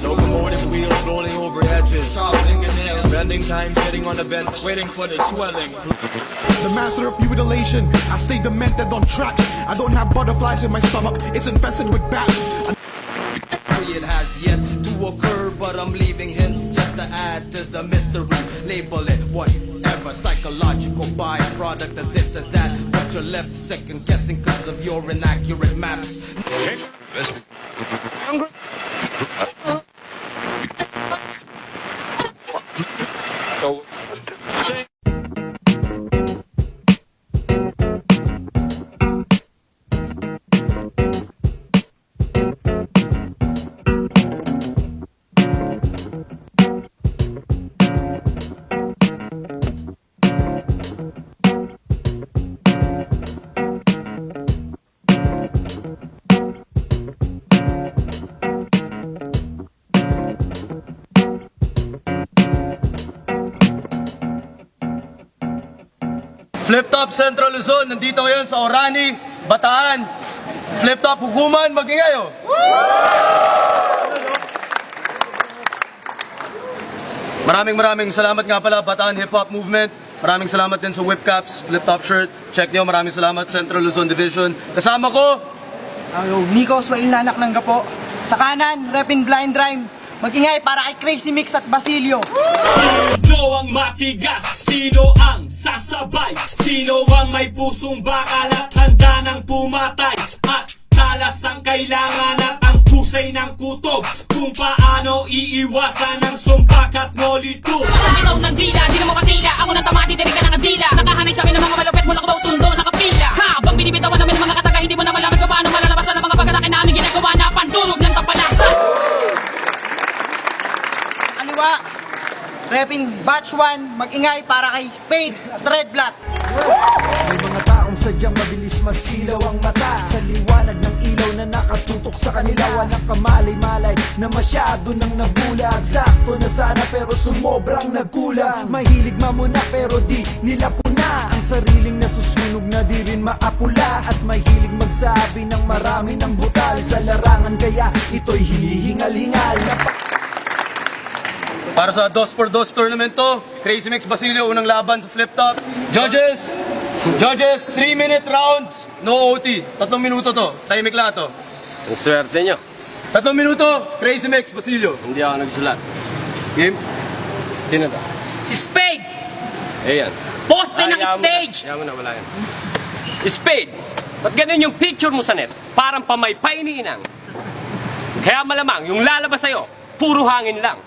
Locomotive wheels rolling over edges. Bending time, sitting on the bench, waiting for the swelling. The master of mutilation, I stay demented on tracks. I don't have butterflies in my stomach, it's infested with bats. It has yet to occur, but I'm leaving hints just to add to the mystery. Label it whatever, psychological byproduct of this and that, but you're left second guessing because of your inaccurate maps. Flip Top Central Luzon, nandito ngayon sa Orani, Bataan. Flip Top Hukuman, mag-ingay oh! Maraming salamat nga pala, Bataan Hip Hop Movement. Maraming salamat din sa Whip Caps, Flip Top Shirt. Check nyo, maraming salamat Central Luzon Division. Kasama ko, Nico Swainlanak ng Gapo. Sa kanan, Repin Blind Rhyme. Mag-ingay para kay Crazy Mix at Basilio. Sino ang matigas? Sino ang sasabay? Sino ang may pusong bakal at handa ng pumatay? At talas ang kailangan at ang kusay ng kutob. Kung paano iiwasan ng sumpak at molito. Ikaw ng dila, di na mo katila. Ako ng tamati, dinig ka ng adila. Nakahanay sa amin ng mga malupit mo, daw tundo, nakapila. Habang binibitawan namin ng mga kataga, hindi mo na malaman kung paano malalabasan ang mga pagkalaki namin ginagawa na pandulog ng tapalasa. Kaliwa, Repin Batch 1. Mag-ingay para kay Spade at Red Blood. May mga taong sadyang mabilis masilaw ang mata sa liwanag ng ilaw na nakatutok sa kanila. Walang kamalay-malay na masyado nang nabulag. Sakto na sana pero sumobrang nagkulang. Mahilig mamuna pero di nila puna ang sariling nasusunog na di rin maapula. At mahilig magsabi ng marami ng butal sa larangan, kaya ito'y hinihingal-hingal. para sa 2x2 tournament to, Crazy Mix Basilio, unang laban sa Flip Top. Judges, 3-minute rounds, no OT. 3 minuto to, tahimik lang to. Ang swerte nyo. 3 minuto, Crazy Mix Basilio. Hindi ako nagsulat. Game? Sino to? Si Spade! Ayan. Poste ng stage! Yaman na, wala yan. Spade, ba't ganun yung picture mo sa net? Parang pamaypay ni Inang. Kaya malamang, yung lalabas sa'yo, puro hangin lang.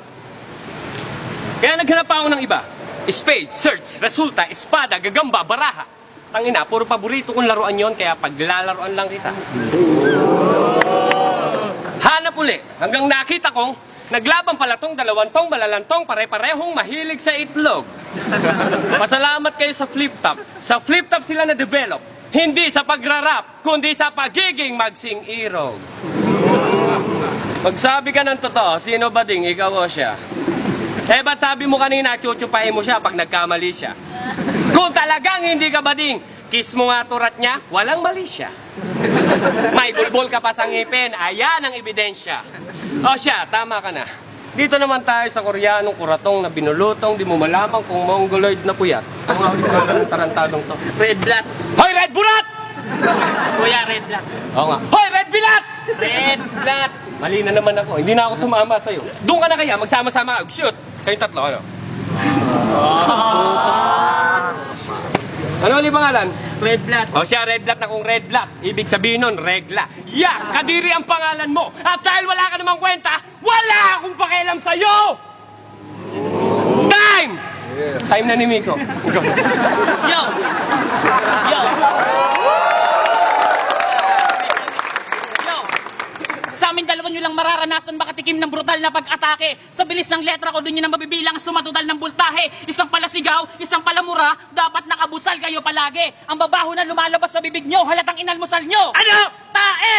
Kaya naghanap ako ng iba. Spade, search, resulta, espada, gagamba, baraha. Tangina, puro paborito kong laruan yon, kaya paglalaruan lang kita. Hanap uli, hanggang nakita kong naglaban pala tong dalawang tong malalantong pare-parehong mahilig sa itlog. Pasalamat kayo sa Flip Top. Sa Flip Top sila na-develop. Hindi sa pagrarap, kundi sa pagiging magsing-irog. Magsabi ka ng totoo, sino ba ding, ikaw o siya? Eh, ba't sabi mo kanina, chuchupahin mo siya pag nagkamali siya? Kung talagang hindi ka bading, kiss mo nga turat niya, walang mali siya. May bulbol ka pa sa ngipin, ayan ang ebidensya. O siya, tama ka na. Dito naman tayo sa Koreanong kuratong na binulutong, di mo malaman kung mongoloid na puyat. Ang nga ulit ng tarantadong to. Red Blood! Hoy, Red Burat! Kuya, Red Blood! Oo nga. Hoy, Red Bilat! Red Blood! Mali na naman ako, hindi na ako tumama sa'yo. Doon ka na kaya, magsama-sama ka. Shoot! Kayong tatlo, ano? Ano ulit pangalan? Red Blood! O siya, Red Blood na kung Red Blood. Ibig sabihin nun, regla. Yeah, Kadiri ang pangalan mo. At dahil wala ka namang kwenta, wala akong pakialam sa'yo! Time! Time na ni Miko. Go. Yo! Yo! Yo! Sa amin dalawa nyo lang mararanasan makatikim ng brutal na pag-atake. Sa bilis ng letra ko, doon nyo nang mabibilang sumatotal ng bultahe. Isang pala sigaw, isang pala mura, dapat nakabusal kayo palagi. Ang babaho na lumalabas sa bibig nyo, halatang inalmusal nyo. Ano? Tae!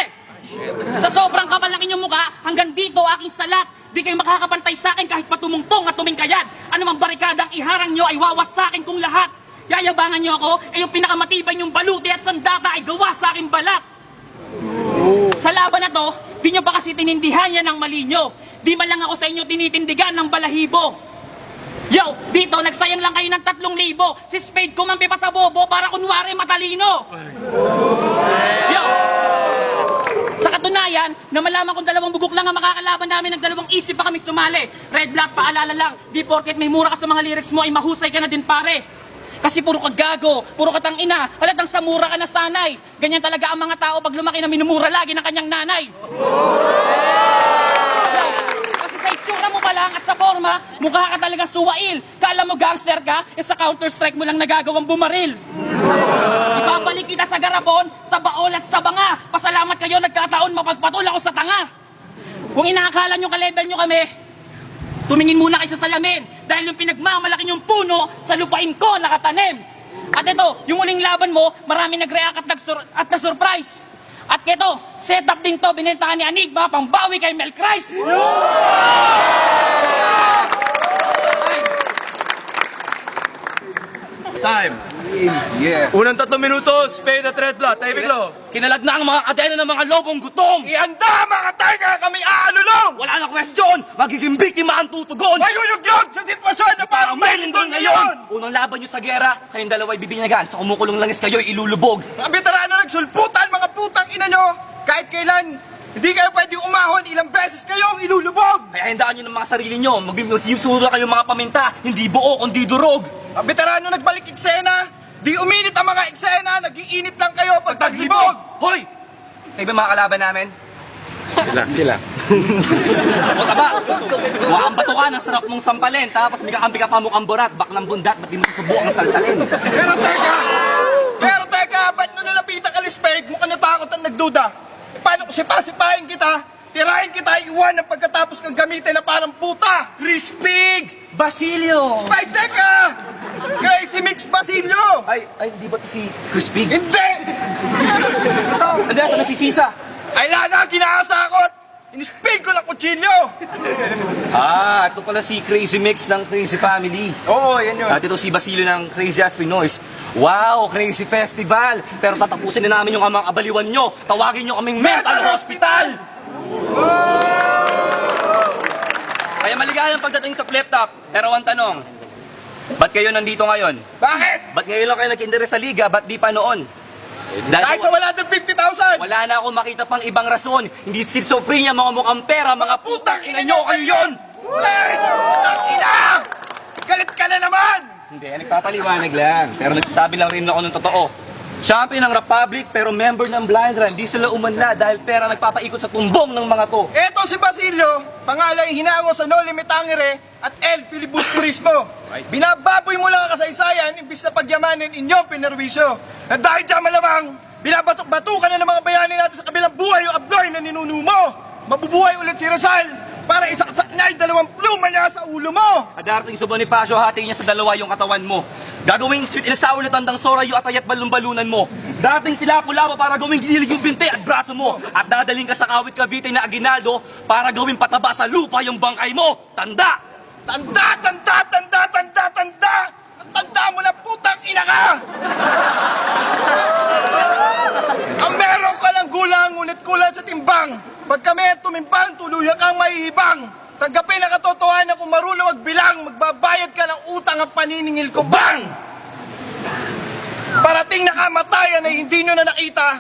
Sa sobrang kapal ng inyong mukha, hanggang dito aking salat. Di kayo makakapantay sa akin kahit patumungtong at tumingkayad. Anumang barikadang iharang nyo ay wawasakin kong lahat. Yayabangan nyo ako, ay yung pinakamatibay nyong baluti at sandata ay gawa sa aking balak. Sa laban na to, di nyo pa kasi tinindihan yan ang mali nyo. Di man lang ako sa inyo tinitindigan ng balahibo. Yo, dito nagsayang lang kayo ng 3,000. Si Spade kumampi pa sa bobo para kunwari matalino. Yo! Sa katunayan, na malaman kong 2 bugok lang ang makakalaban namin, ng 2 isip pa kami sumali. Red Black, paalala lang, di porket may mura ka sa mga lyrics mo ay mahusay ka na din pare. Kasi puro ka gago, puro ka tangina, halatang sa mura ka na sanay. Ganyan talaga ang mga tao pag lumaki na minumura lagi ng kanyang nanay. Kasi sa itsura mo pa lang at sa forma, mukha ka talaga suwail. Kala mo gangster ka, sa Counter-Strike mo lang nagagawang bumaril. Ibabalik kita sa garapon, sa baol at sa banga. Pasalamat kayo, nagkataon mapagpatol ako sa tanga. Kung inaakala nyo ka-level nyo kami, tumingin muna kayo sa salamin. Dahil yung pinagmamalaki yung puno, sa lupain ko nakatanim. At ito, yung uling laban mo, marami nag-react at na-surprise. At ito, setup din to, binentahan ni Enigma, pangbawi kay Mel Christ. Time. Yeah. Unang 3 minutos, Spade at Red Blood. Tayo biglo. Kinalag na ang mga kadena ng mga lobong gutom. Ihanda mga taga kami aalulong! Wala na question, magiging biktima ang tutugon. Mayuyugyog sa sitwasyon na parang may lindol ngayon! Unang laban nyo sa gera, kayong dalawa'y bibinyagan. Sa kumukulong langis kayo'y ilulubog. Mga veterano nagsulputan, mga putang ina nyo! Kahit kailan, hindi kayo pwedeng umahon, ilang beses kayong ilulubog! Kaya handaan nyo ng mga sarili nyo. Magsisura kayong mga paminta, hindi buo kundi durog. Mga veterano nagbalik eksena, di uminit ang mga eksena, nag-iinit lang kayo pag taglibog! Hoy! Kayo ba mga kalaban namin? Sila. O taba! Mukhang bato ka, ang sarap mong sampalin. Tapos may kakampi ka pa mukhang burat, baklang bundat, ba't di mo susubukan ang salsalin? Pero teka, ba't nung nalapitan ka, Spade, mukhang natakot ang nagduda? E paano kung sipa-sipahin kita, tirahin kita, iwan ang pagkatapos kang gamitin na parang puta? Crispig! Basilio! Spade, teka! Crazy Mix Basilio! Ay, di ba to si Crispig? Hindi! Ano sa nasisisa? Ay, lana, ginakasakot! Inispig ko ng kutsilyo! Ah, ito pala si Crazy Mix ng Crazy Family. Oo, yan yun. At ito si Basilio ng Crazy As Pinoys. Wow, Crazy Festival! Pero tatapusin na namin yung amang abaliwan nyo. Tawagin nyo kaming Mental Hospital! Kaya maligayang pagdating sa flip top. Pero ang tanong, ba't kayo nandito ngayon? Bakit? Ba't ngayon lang kayo nag-interes sa liga? Ba't di pa noon? Kahit sa 150,000! Wala na akong makita pang ibang rason. Hindi schizophrenia, mga mukhang pera, mga putang ina nyo, kayo yun! Spade! Putang ina! Galit ka na naman! Hindi, nagpapaliwanag lang. Pero nagsasabi lang rin ako ng totoo. Champion ng Republic pero member ng Blind Run. Di sila umanla dahil pera nagpapaikot sa tumbong ng mga to. Eto si Basilio, pangalan hinango sa No Limit Tangere at El Filibusterismo. Binababoy mo lang ang kasaysayan imbis na pagyamanin inyong pinerwisyo. Na dahil dyan malamang, binabatok-batukan na ng mga bayani natin sa kabilang buhay yung abdoy na ninuno mo. Mabubuhay ulit si Rizal para isaksak niya yung 2 pluma niya sa ulo mo. At darating sa Bonifacio, hati niya sa 2 yung katawan mo. Gagawing sweet ilasa ulit ang dangsora yung atayat balumbalunan mo. Darating sila pula para gawing ginilig yung binte at braso mo. At dadaling ka sa Kawit Cavite na Aguinaldo para gawing pataba sa lupa yung bangkay mo. Tanda! Tanda, tanda, tanda, tanda, tanda! Tanda mo na putang ina ka! Ang meron ka lang gulang, ngunit kulang sa timbang. Pag kami tumimbang, tuluyan kang mahihibang. Tanggapin ang katotohanan kung marunong magbilang, magbabayad ka ng utang ang paniningil ko, bang! Parating na kamatayan ay hindi nyo na nakita,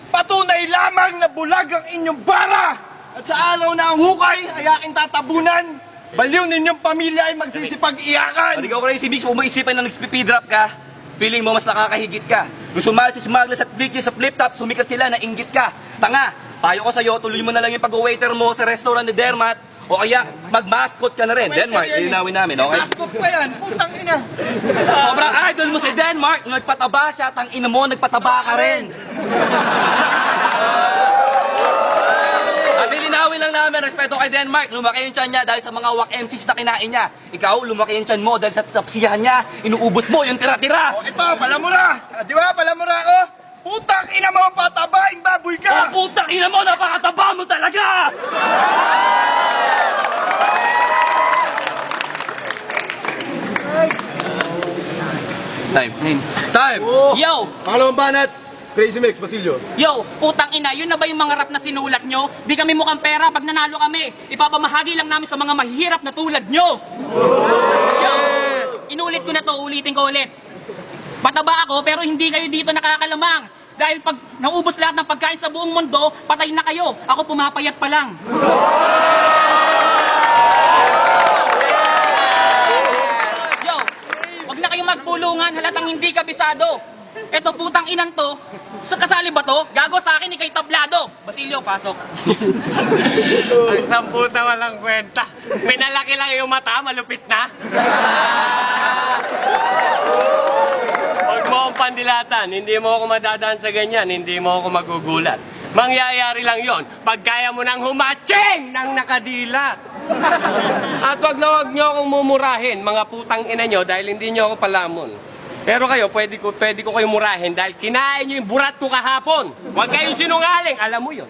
patunay lamang na bulag ang inyong bara. At sa araw na ang hukay ay aking tatabunan, baliw ninyong pamilya ay magsisipag-iyakan. Pag ikaw Crazy Mix, kung mo isipin na nagspipidrop ka, feeling mo mas nakakahigit ka. Nung sumali si Smugglers at Flicky sa flip top, sumikat sila na inggit ka. Tanga, payo ko sa'yo, tuloy mo na lang yung pag-waiter mo sa restaurant ni Dermat. O kaya, mag-mascot ka na rin. Denmark, ilinawin namin, okay? Mascot pa yan, putang ina. Sobrang idol mo si Denmark. Nung nagpataba siya, tang ina mo, nagpataba ka rin. Sabi, linawin lang namin, respeto kay Denmark. Lumaki yung tiyan niya dahil sa mga wak MCs na kinain niya. Ikaw, lumaki yung tiyan mo dahil sa tapsiyahan niya. Inuubos mo yung tira-tira. O ito, palamura. Di ba, palamura ko? Putang ina mo, patabaing baboy ka. Oh, putang ina mo, napakataba mo talaga! Time. Time! Yo! Pangalawang banat, Crazy Mix, Basilio. Yo, putang ina, yun na ba yung mga rap na sinulat nyo? Di kami mukhang pera pag nanalo kami. Ipapamahagi lang namin sa mga mahihirap na tulad nyo. Yo, inulit ko na to, ulitin ko ulit. Mataba ako pero hindi kayo dito nakakalamang. Dahil pag naubos lahat ng pagkain sa buong mundo, patay na kayo. Ako pumapayat pa lang. Yo, wag na kayong magpulungan halatang hindi kabisado. Eto putang inan to, sa kasali ba to? Gago sa akin, ikay tablado. Basilio, pasok. Ang puta walang kwenta. Pinalaki lang yung mata, malupit na. Huwag mo akong pandilatan, hindi mo ako madadaan sa ganyan, hindi mo ako magugulat. Mangyayari lang yon pag kaya mo nang humaching ng nakadila. At wag na wag nyo akong mumurahin, mga putang ina nyo, dahil hindi nyo ako palamon. Pero kayo, pwede ko kayo murahin dahil kinain nyo yung burat ko kahapon. Huwag kayong sinungaling, alam mo yun.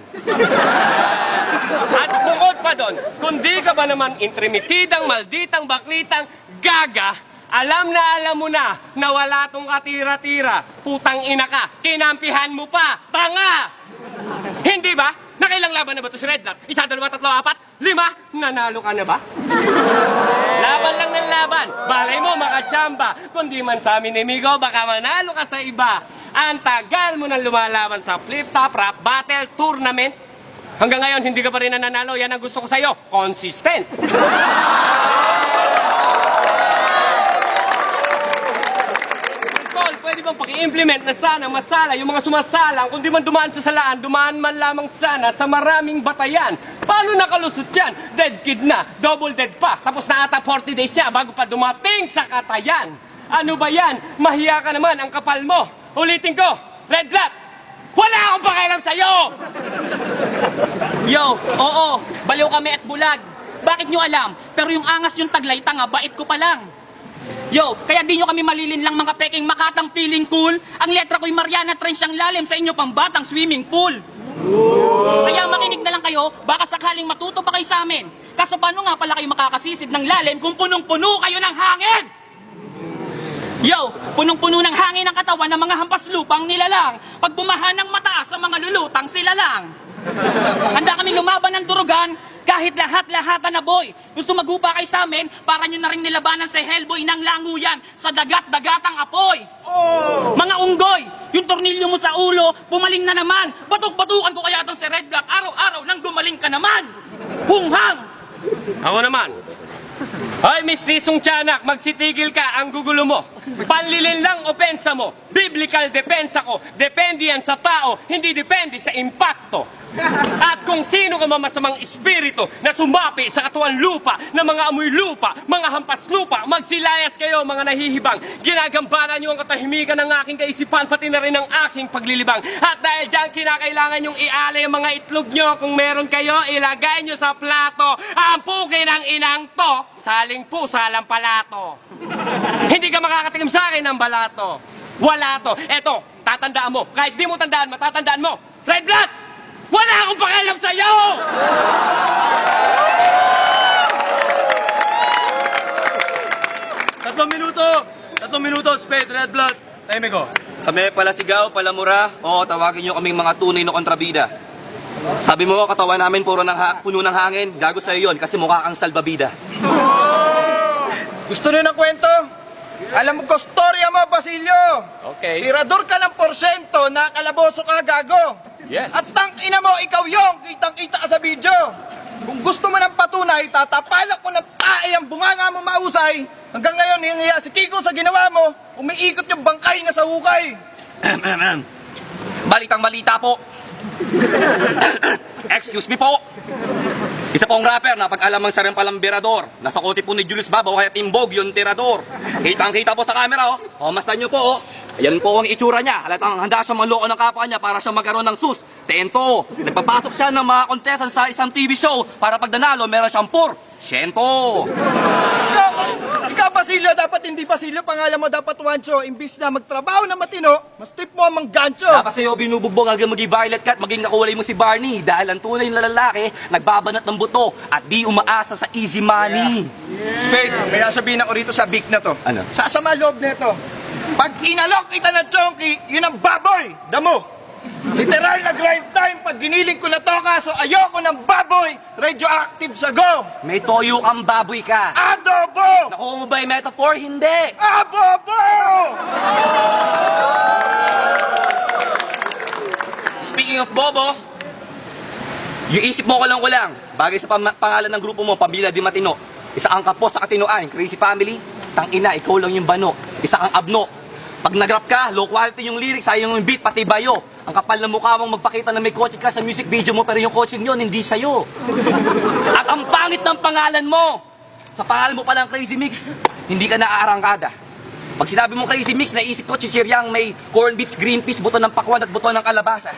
At bukod pa doon, kung di ka ba naman intrimitidang, malditang, baklitang, gaga, alam mo na wala tong katira-tira. Putang ina ka, kinampihan mo pa, banga! Hindi ba? Nakailang laban na ba ito si Red Black? 1, 2, 3, 4, 5? Nanalo ka na ba? Laban lang ng laban. Balay mo, makachamba. Kundi man sa amin, amigo, baka manalo ka sa iba. Ang tagal mo nang lumalaban sa flip-top rap battle tournament. Hanggang ngayon, hindi ka pa rin nananalo. Yan ang gusto ko sa'yo. Consistent. Pwede bang paki-implement na sana masala yung mga sumasalang kung di man dumaan sa salaan, dumaan man lamang sana sa maraming batayan. Paano nakalusot yan? Dead kid na, double dead pa, tapos na ata 40 days niya bago pa dumating sa katayan. Ano ba yan? Mahiya ka naman, ang kapal mo. Ulitin ko, Red Black, wala akong pakialam sa'yo! Yo, oo, baliw kami at bulag. Bakit nyo alam? Pero yung angas yung taglay, tanga, bait ko pa lang. Yo, kaya di nyo kami malilin lang mga peking makatang feeling cool. Ang letra ko'y Mariana Trench ang lalim sa inyo pang batang swimming pool. Kaya makinig na lang kayo, baka sakaling matuto pa kayo sa amin. Kaso paano nga pala kayo makakasisid ng lalim kung punong-puno kayo ng hangin? Yo, punong-puno ng hangin ang katawan ng mga hampas lupang nilalang. Pag bumaha ng mataas sa mga lulutang sila lang. Handa kami lumaban ng durugan, kahit lahat-lahatan na boy. Gusto magupa kayo sa amin, para nyo na rin nilabanan sa Hellboy ng languyan sa dagat-dagatang apoy. Mga unggoy, yung tornilyo mo sa ulo, pumaling na naman. Batok-batukan ko kaya itong si Red Black, araw-araw nang gumaling ka naman. Hunghang! Ako naman. Hoy, Miss Risong Tiyanak, magsitigil ka, ang gugulo mo. Panlilin lang opensa mo. Biblical depensa ko. Depende yan sa tao, hindi depende sa impacto. At kung sino ka mamasamang espiritu na sumapi sa katuan lupa, na mga amoy lupa, mga hampas lupa, magsilayas kayo mga nahihibang. Ginagambala nyo ang katahimikan ng aking kaisipan, pati na rin ang aking paglilibang. At dahil dyan, kinakailangan nyong ialay ang mga itlog nyo. Kung meron kayo, ilagay nyo sa plato. Ampukin ang inang to, saling pusa lang palato. Hindi ka makakatikim sa akin ng balato. Wala to. Eto, tatandaan mo. Kahit di mo tandaan, matatandaan mo. Red Blood! Wala akong pakialam sa'yo! Tatlong minuto, Spade, Red Blood. Tahimik ko. Kami pala sigaw, pala mura, o tawagin nyo kaming mga tunay na kontrabida. Sabi mo, katawan namin puno ng hangin, gago sa'yo yun kasi mukha kang salbabida. Gusto nyo ng kwento? Alam mo ko, storya mo, Basilio. Okay. Tirador ka ng porsyento, nakalaboso ka, gago. Yes. At tangina mo, ikaw yung kitang-kita ka sa video. Kung gusto mo ng patunay, tatapalak ko ng tae ang bunganga mo mausay. Hanggang ngayon, hinihiya si Kiko sa ginawa mo. Umiikot yung bangkay na sa hukay. Balitang balita po. Excuse me po. Isa pong rapper na pag-alamang sa Rempalamberador. Nasa kote po ni Julius Babaw kaya timbog yung tirador. Kitang-kita po sa camera, oh. O, mastan nyo po, oh. Ayan po ang itsura niya. Halatang handa siya manloko ng kapwa niya para siya magkaroon ng sus. Tento. Nagpapasok siya ng mga contestant sa isang TV show para pag nanalo, meron siyang porsyento. Ikaw, Basilio, dapat hindi Basilio. Pangalan mo dapat Juancho. Imbis na magtrabaho na matino, mas trip mo ang manggancho. Dapat sa'yo binubugbog hanggang maging Violet Cat, maging nakuwalay mo si Barney. Dahil ang tunay na lalaki, nagbabanat ng buto at di umaasa sa easy money. Spade, may sasabihin ako rito sa big na to. Ano? Sasama loob nito. Pag inalok kita ng chonky, yun ang baboy, damo. Literal na grind time pag giniling ko na to, kaso ayoko ng baboy, radioactive sa go. May toyo kang baboy ka. Adobo! Nakuha mo ba yung metaphor? Hindi. Abobo! Speaking of Bobo, yung isip mo ko lang, bagay sa pangalan ng grupo mo, Pamilya Di Matino. Isa kang kapos sa katinoan, crazy family, tangina, ikaw lang yung bano. Isa kang abno. Pag nag-rap ka, low quality yung lyrics, sayang yung beat, pati bayo. Ang kapal na mukha mong magpakita na may kotse ka sa music video mo, pero yung kotse yun, hindi sa'yo. At ang pangit ng pangalan mo. Sa pangalan mo palang Crazy Mix, hindi ka naaarangkada. Pag sinabi mong Crazy Mix, naisip ko chichiryang may corn beef, green peas, buto ng pakwan at buto ng kalabasa.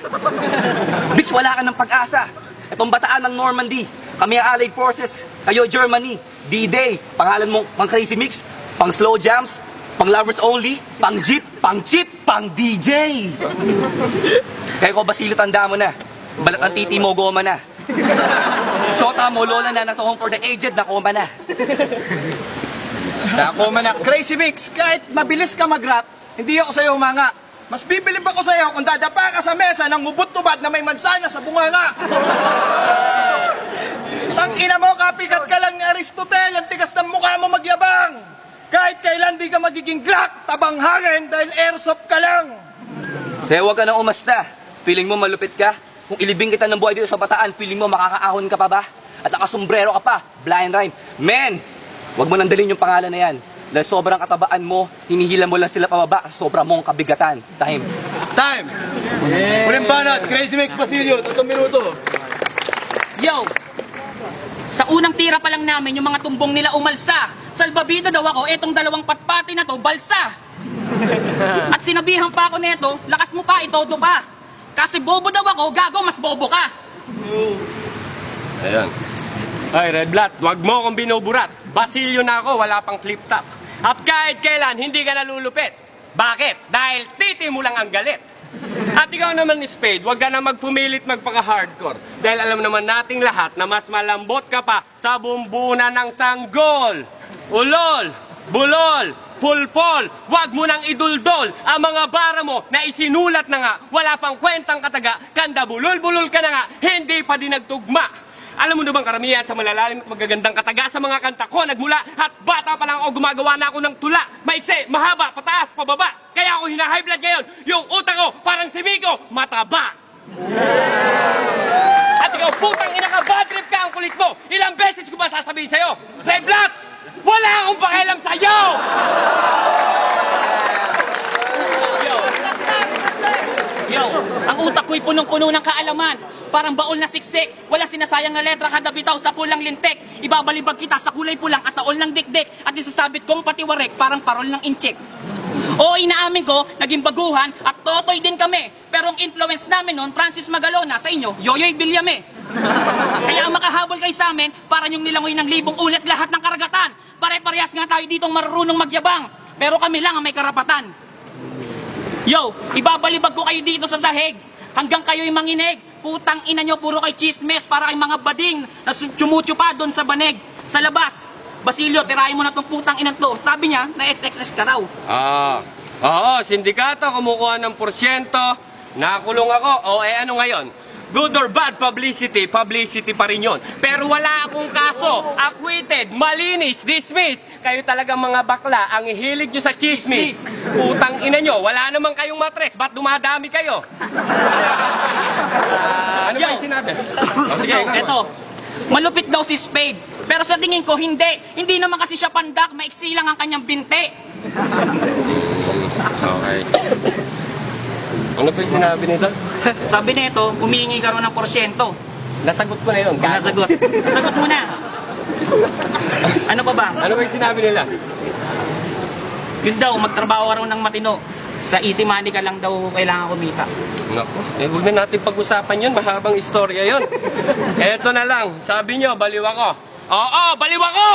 Bitch, wala ka ng pag-asa. Itong bataan ng Normandy, kami ang Allied Forces, kayo Germany, D-Day, pangalan mong pang Crazy Mix, pang slow jams, pang lovers only, pang jeep, pang chip, pang DJ. Kaya ko, Basilio, tanda mo na. Balat ang titi mo, goma na. Shota mo, lola na, nasa home for the aged, nakoma na. Nakoma na. Crazy Mix, kahit mabilis ka mag-rap, hindi ako sa'yo humanga. Mas bibilib ako sa'yo kung dadapa ka sa mesa ng mubut-tubad na may mansana sa bunganga. Tangina mo, kapikat ka lang ni Aristotle, ang tigas ng mukha mo magyabang. Kahit kailan di ka magiging Glock, tabang hangin dahil airsoft ka lang. Kaya huwag ka nang umasta. Feeling mo malupit ka? Kung ilibing kita ng buhay dito sa bataan, feeling mo makakaahon ka pa ba? At nakasombrero ka pa, blind rhyme. Men, huwag mo nandalin yung pangalan na yan. Dahil sobrang katabaan mo, hinihila mo lang sila pababa kasi sobra mong kabigatan. Time. Time! Uling banat, Crazy Mix Basilio, 3 minuto. Yo! Sa unang tira pa lang namin, yung mga tumbong nila umalsa. Salbabida daw ako, etong dalawang patpati na to, balsa. At sinabihan pa ako neto, lakas mo pa, itodo pa. Kasi bobo daw ako, gago, mas bobo ka. Ayan. Ay, Red Blood, wag mo akong binuburat. Basilio na ako, wala pang flip top. At kahit kailan, hindi ka nalulupit. Bakit? Dahil titi mo lang ang galit. At ikaw naman ni Spade, wag ka na magpumilit magpaka-hardcore. Dahil alam naman nating lahat na mas malambot ka pa sa bumbunan ng sanggol. Ulol, bulol, pulpol, wag mo nang iduldol ang mga bara mo na isinulat na nga, wala pang kwentang kataga, kanda bulol-bulol ka na nga, hindi pa din nagtugma. Alam mo na bang karamihan sa malalalim at magagandang kataga sa mga kanta ko nagmula at bata pa lang ako gumagawa na ako ng tula. Maikse, mahaba, pataas, pababa. Kaya ako hina-high blood ngayon. Yung utak ko parang si Miko, mataba. At ikaw putang ina ka, bad trip ka ang kulit mo. Ilang beses ko ba sasabihin sa'yo? Red Blood, wala akong pakialam sa'yo! Yo, ang utak ko'y punong-puno ng kaalaman. Parang baol na siksik, walang sinasayang na letra kada bitaw sa pulang lintek. Ibabalibag kita sa kulay pulang at taol ng dikdik. At isasabit kong patiwarek parang parol ng inchik. Oo, inaamin ko, naging baguhan at totoy din kami. Pero ang influence namin noon, Francis Magalona, sa inyo, Yoyoy Villame. Kaya ang makahabol kayo sa amin, para yung nilangoy ng libong ulit lahat ng karagatan. Pare-parehas nga tayo ditong marunong magyabang. Pero kami lang ang may karapatan. Yo, ibabalibag ko kayo dito sa sahig. Hanggang kayo'y manginig. Putang ina nyo, puro kay chismes para kay mga bading na tsumutsu pa doon sa banig. Sa labas, Basilio, tirahin mo na tong putang ina to. Sabi niya, na XXX ka raw. Oo, sindikato, kumukuha ng porsyento. Nakulong ako. O, ano ngayon? Good or bad publicity, publicity pa rin yun. Pero wala akong kaso. Acquitted, malinis, dismissed. Kayo talagang mga bakla, ang hilig nyo sa chismis. Putang ina nyo, wala naman kayong matres. Ba't dumadami kayo? Ano ba yung sinabi? Yo, eto. Malupit daw si Spade. Pero sa tingin ko, hindi. Hindi naman kasi siya pandak, maiksi lang ang kanyang binte. Okay. Ano ba yung sinabi nito? Sabi nito, humihingi ka rin ng porsyento. Nasagot ko na yun. Nasagot. Sagot mo na. Ano pa ba? Ano ba yung sinabi nila? Yun daw, magtrabaho raw ng matino. Sa easy money ka lang daw kailangan kumita. Naku, huwag na natin pag-usapan yun. Mahabang istorya yun. Eto na lang. Sabi nyo, baliw ako. Oo, baliw ako!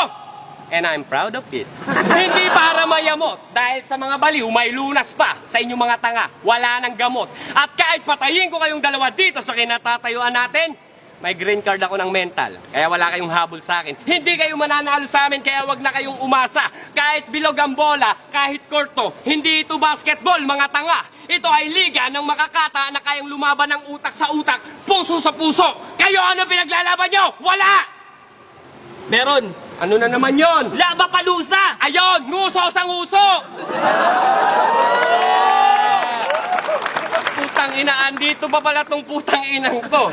And I'm proud of it. Hindi para mayamot. Dahil sa mga baliw, may lunas pa. Sa inyong mga tanga, wala nang gamot. At kahit patayin ko kayong dalawa dito sa kinatatayuan natin, may green card ako ng mental. Kaya wala kayong habol sa akin. Hindi kayo mananalo sa amin, kaya wag na kayong umasa. Kahit bilog ang bola, kahit korto, hindi ito basketball, mga tanga. Ito ay liga ng makakata na kayang lumaban ng utak sa utak, puso sa puso. Kayo ano pinaglalaban nyo? Wala! Meron. Ano na naman yon? Laba palusa! Ayon, nguso sa nguso! Putang ina, andito pa pala tong putang inang to.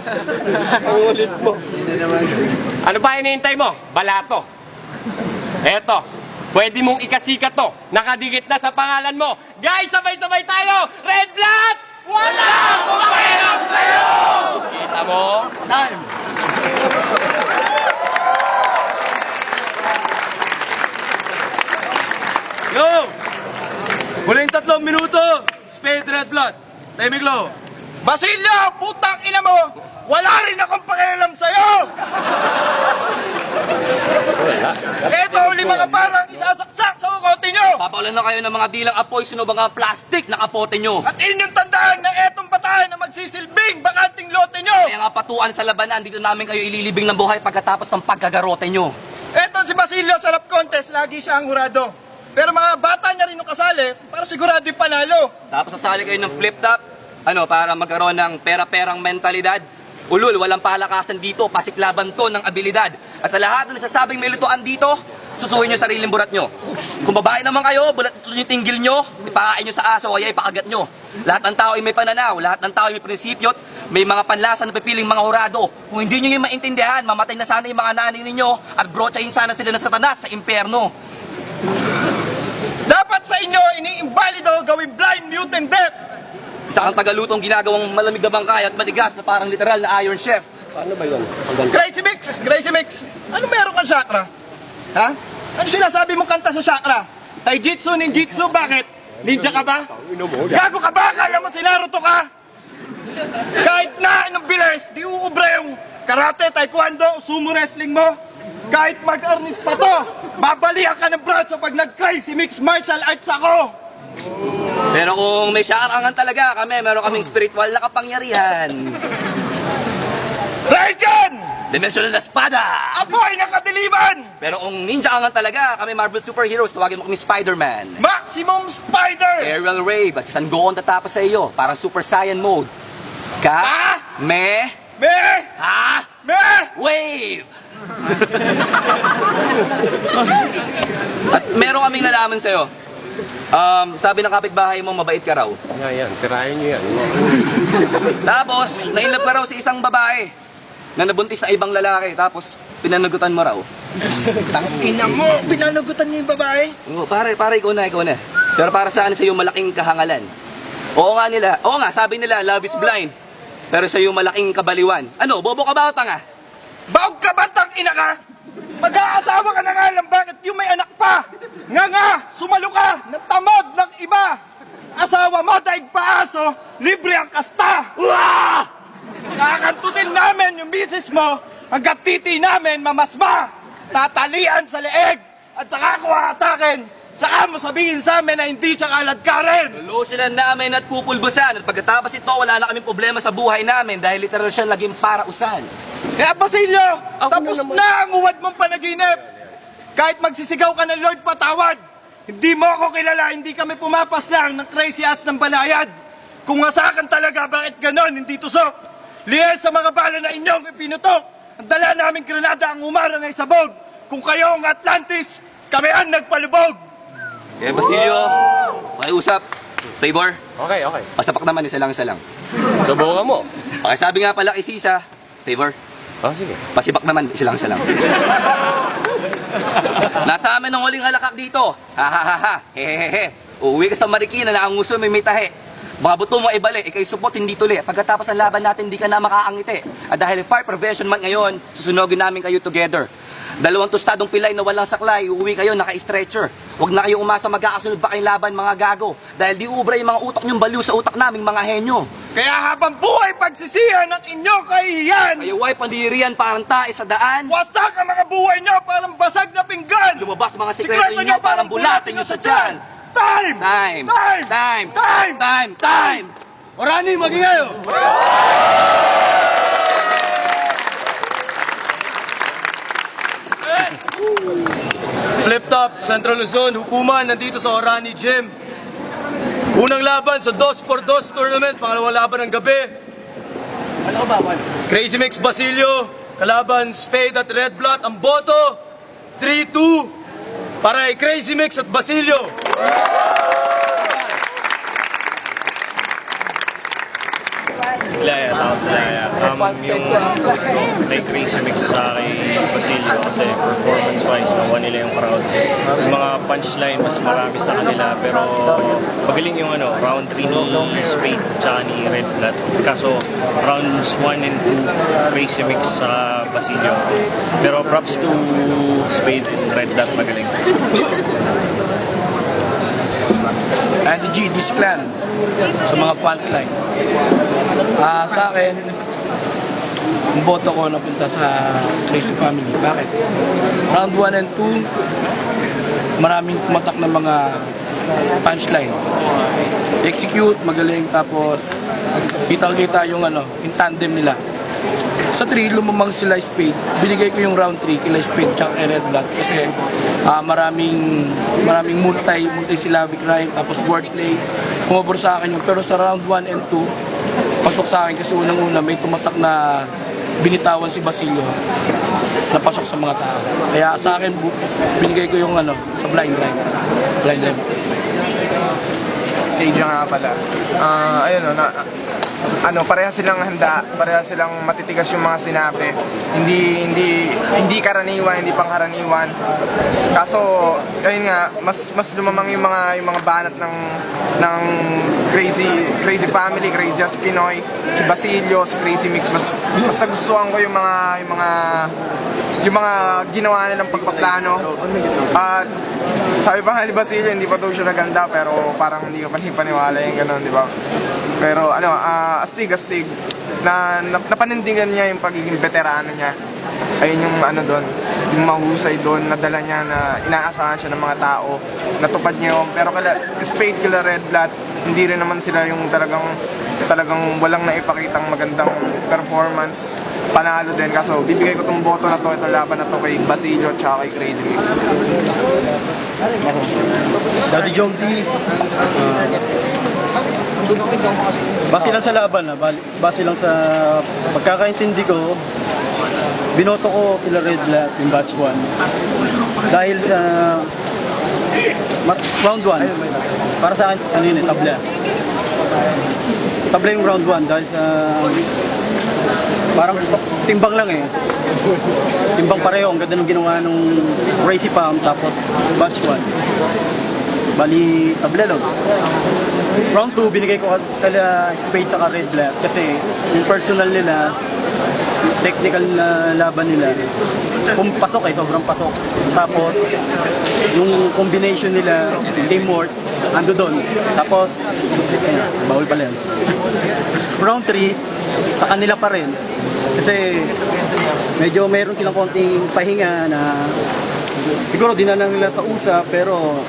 Ang ulit mo. Ano pa hinihintay mo? Balato. Eto, pwede mong ikasikat to. Nakadikit na sa pangalan mo. Guys, sabay-sabay tayo! Red Blood! Wala akong pakialam sa'yo! Kita mo? Time! Yo! Huling 3 minuto! Spade Red Blood! Timing low! Basilio, putang ina mo! Wala rin akong pakialam sa'yo! Eto, mga parang isasaksak sa ukote nyo! Papawalan na kayo ng mga dilang apoy, sunog mga plastic na kapote nyo. At inyong tandaan na etong patahan na magsisilbing bakanting lote nyo! Kaya nga patuan sa labanan, dito namin kayo ililibing ng buhay pagkatapos ng pagkagarote nyo. Eto si Basilio sa rap contest, lagi siya ang hurado. Pero mga bata niya rin nung kasali, para sigurado yung panalo. Tapos sasali kayo ng flip-top, para magkaroon ng pera-perang mentalidad. Ulul, walang palakasan dito, pasiklaban to ng abilidad. At sa lahat na nasasabing may lutuan dito, susuhin nyo sariling burat nyo. Kung babae naman kayo, bulat yung tinggil nyo, ipakain nyo sa aso, kaya ipakagat nyo. Lahat ng tao ay may pananaw, lahat ng tao ay may prinsipyo, may mga panlasa na pipiling mga hurado. Kung hindi nyo yung maintindihan, mamatay na sana yung mga nanay ninyo at brotsahin sana sila ng Satanas sa impyerno. Dapat sa inyo, iniimbalido gawing blind, mute, and deaf. Isa kang tagalutong ginagawang malamig na bangkay at matigas na parang literal na Iron Chef. Paano ba yun? Crazy Mix, ano meron kang chakra? Ha? Ano sinasabi mong kanta sa chakra? Taijitsu, ninjitsu, bakit? Ninja ka ba? Gago ka ba? Kala mo si Naruto ka? Kahit na anong bilis, di uubra yung karate, taekwondo, sumo wrestling mo. Kahit mag-arnis pa to, babalihan ka ng braso pag nag-crazy mix martial arts ako. Pero kung may syarangan talaga kami, meron kaming spiritual na kapangyarihan. Raiden! Dimensional na espada! Apoy ng kadiliman! Pero kung ninja angan talaga, kami Marvel superheroes, tawagin mo kami Spider-Man. Maximum Spider! Aerial Wave at si San Gohan tatapos sa iyo, parang Super Saiyan mode. Me? Wave! At meron kaming nalaman sa'yo. Sabi ng kapitbahay mo, mabait ka raw. Yan, tirahin nyo yan. Tapos, nainlove ka raw sa isang babae na nabuntis na ibang lalaki. Tapos, pinanagutan mo raw. Tangina mo, pinanagutan niyo yung babae? Oo, pare, ikaw na. Pero para saan sa'yo malaking kahangalan? Oo nga, sabi nila, love is blind. Pero sa'yo malaking kabaliwan. Ano, bobo ka ba o tanga? Baog ka ba, tangina ka? Mag-aasawa ka na nga lang, bakit yung may anak pa? Nga, sumalo ka, natamad ng iba. Asawa mo, daig paaso, libre ang kasta. Wah! Kakantutin namin yung misis mo, hanggat titi namin mamasma. Tatalian sa leeg, at saka ko atakin. Saka mo sabihin sa amin na hindi siya kaladkarin. Lulusunan namin at pupulbusan. At pagkatapos ito, wala na kaming problema sa buhay namin dahil literal siya naging parausan. Kaya Basilio, tapos na ang uwad mong panaginip. Kahit magsisigaw ka ng Lord patawad, hindi mo ako kilala, hindi kami pumapas lang ng crazy ass ng banayad. Kung masakan talaga, bakit ganon, hindi tusok? Liyes sa mga bala na inyong ipinutok. Ang dala naming granada ang umarang ay sabog. Kung kayo ang Atlantis, kami ang nagpalubog. Kaya Basilio, makiusap. Favor? Okay. Pasapak naman, isa lang. Subukan mo. Okay, sabi nga pala kay Sisa, favor? Sige. Pasibak naman, isa lang. Nasa amin ang huling halakak dito. Hehehe. Uuwi ka sa Marikina na ang nguso may tahe. Mga buto mo ibali, ikay supot, hindi tuli. Pagkatapos ng laban natin, hindi ka na makaangiti. At dahil fire prevention month ngayon, susunogin namin kayo together. 2 tostadong pilay na walang saklay, uuwi kayo naka-stretcher. Huwag na kayong umasa magkakasunod pa kayong laban mga gago. Dahil di ubra yung mga utak nyong baliw sa utak naming mga henyo. Kaya habang buhay pagsisihan ang inyong kahihiyan, Kayo ay pandirian parang tae sa daan. wasak ang mga buhay nyo parang basag na pinggan. Lumabas mga sikreto nyo parang bulatin nyo sa tiyan. Time! Time! Orani, maging kayo! Flip Top, Central Luzon, hukuman nandito sa Orani Gym. Unang laban sa 2x2 tournament, pangalawang laban ng gabi. Crazy Mix Basilio, kalaban Spade at Red Blood. Ang boto, 3-2 para kay Crazy Mix at Basilio. Laya, tapos Laya. Yung kay Crazy Mix sa kay Basilio kasi performance-wise, nakuha nila yung crowd. Yung mga punchline, mas marami sa kanila, pero magaling yung round 3 ni Spade tsaka ni Red Blood. Kaso, rounds 1 and 2, Crazy Mix sa Basilio. Pero props to Spade and Red Blood, magaling. Andy G, Discipline sa mga fans line. Sa akin, ang boto ko napunta sa Crazy Family. Bakit? Round 1 and 2, maraming kumatak na mga punchline. Execute, magaling, tapos kitang-kita yung yung tandem nila. Sa 3, lumamang sila Spade. Binigay ko yung round 3 kila Spade tsaka Red Blood kasi maraming multi-syllabic rhyme tapos wordplay. Kumabor sa akin yun. Pero sa round 1 and 2, pasok sa akin kasi unang-una may tumatak na binitawan si Basilio na pasok sa mga tao. Kaya sa akin, binigay ko yung sa blind line. Blind line. Stage nga pala. Pareha silang handa, pareha silang matitigas yung mga sinabi. Hindi karaniwan, hindi pangkaraniwan. Kaso ayun nga, mas lumamang yung mga banat ng Crazy Family, Crazy as Pinoy, si Basilio, si Crazy Mix. Mas nagustuhan ko yung mga ginawa nilang pagpaplano. At sabi pa nga ni Basilio, hindi pa daw siya naganda, pero parang hindi ko panipaniwala yung gano'n, di ba? Pero astig na napanindigan niya yung pagiging veterano niya. Ayun yung doon, yung mahusay doon, nadala niya na inaasahan siya ng mga tao, natupad niya yun. Pero kala Spade, kila Red Blood, hindi rin naman sila yung talagang walang naipakitang magandang performance. Panalo din, kaso bibigay ko tong boto na to, itong laban na to kay Basilio at kay Crazy Mix. Daddy Jody, base lang sa laban, base lang sa pagkakaintindi ko, binoto ko sila Red Blood yung batch 1 dahil sa round 1 para sa akin, tabla yung round 1 dahil sa parang timbang lang timbang pareho, ang ganda ng ginawa nung Crazy Pam tapos batch 1 bali tabla lang. Round 2 binigay ko kala Spade sa Red Blood kasi yung personal nila, technical na laban nila, pasok sobrang pasok. Tapos yung combination nila, teamwork, ando doon. Tapos bawal pala yan. Round 3 sa kanila pa rin kasi medyo meron silang konting pahinga na siguro dinala nila sa USA, pero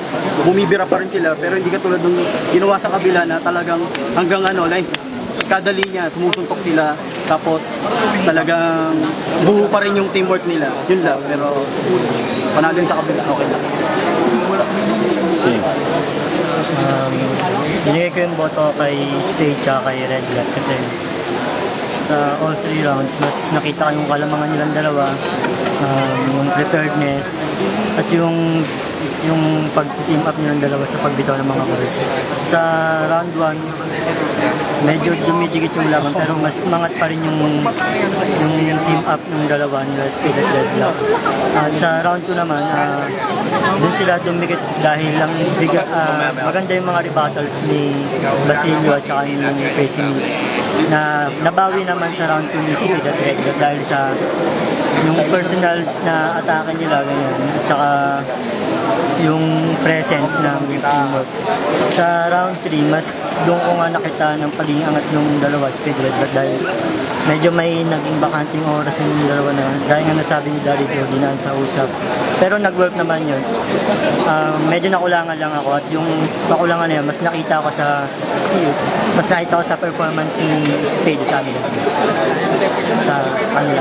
bumibira pa rin sila. Pero hindi katulad ng ginawa sa kabila na talagang hanggang like kada linya sumusuntok sila, tapos talagang buo pa rin yung teamwork nila. Yun lang, pero panalo sa kabila, okay lang. Binigay ko yung boto kay Spade tsaka kay Red Blood kasi sa all 3 rounds, mas nakita ko yung kalamangan nilang dalawa, yung preparedness, at yung pag-team up nilang dalawa sa pagbitaw ng mga course. Sa round 1, medyo dumidikit yung laban, pero mas umangat pa rin yung team up ng dalawa nila, Spade at Red Blood. At sa round 2 naman, dun sila dumikit dahil lang maganda yung mga rebuttals ni Basilio at saka yung Crazy Mix na nabawi naman sa round 2 ni Spade at Red Blood dahil sa yung personals na atake nila, ganyan, at saka yung presence ng teamwork. Sa round 3, mas doon ko nga nakita ng pagiging angat yung dalawa, Spade Red Blood, dahil medyo may naging bakanting oras yung dalawa na dahil nga nasabi ni Daddy Jody na sa usap. Pero nag-work naman yun. Medyo nakulangan lang ako, at yung nakulangan na yun, mas nakita ko sa performance ni Spade Champion sa kanila.